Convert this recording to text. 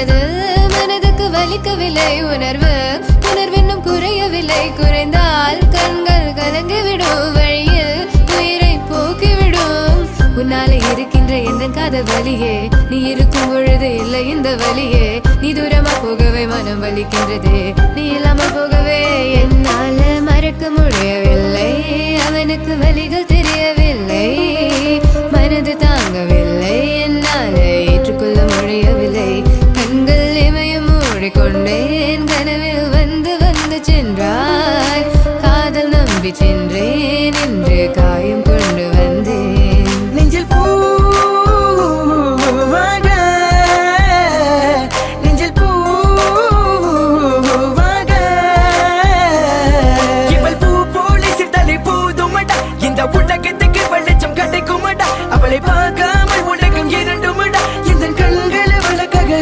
மனதில் மனதுக்கு வலிக்கவில்லை உணர்வு உணர்வென்னும் குறையவில்லை குறைந்தால் கண்கள் கலங்கிவிடும் வழியில் உயிரை போக்கிவிடும் உன்னாலே இருக்கின்ற எந்த காதல் வலியே நீ இருக்கும் பொழுது இல்லை இந்த வலியே நீ தூரமா போகவே மனம் வலிக்கின்றது நீ இல்லாமல் போகவே என்னால மறக்க முடியவில்லை அவனுக்கு வலிகள் தெரியவில்லை மனது தாங்கவே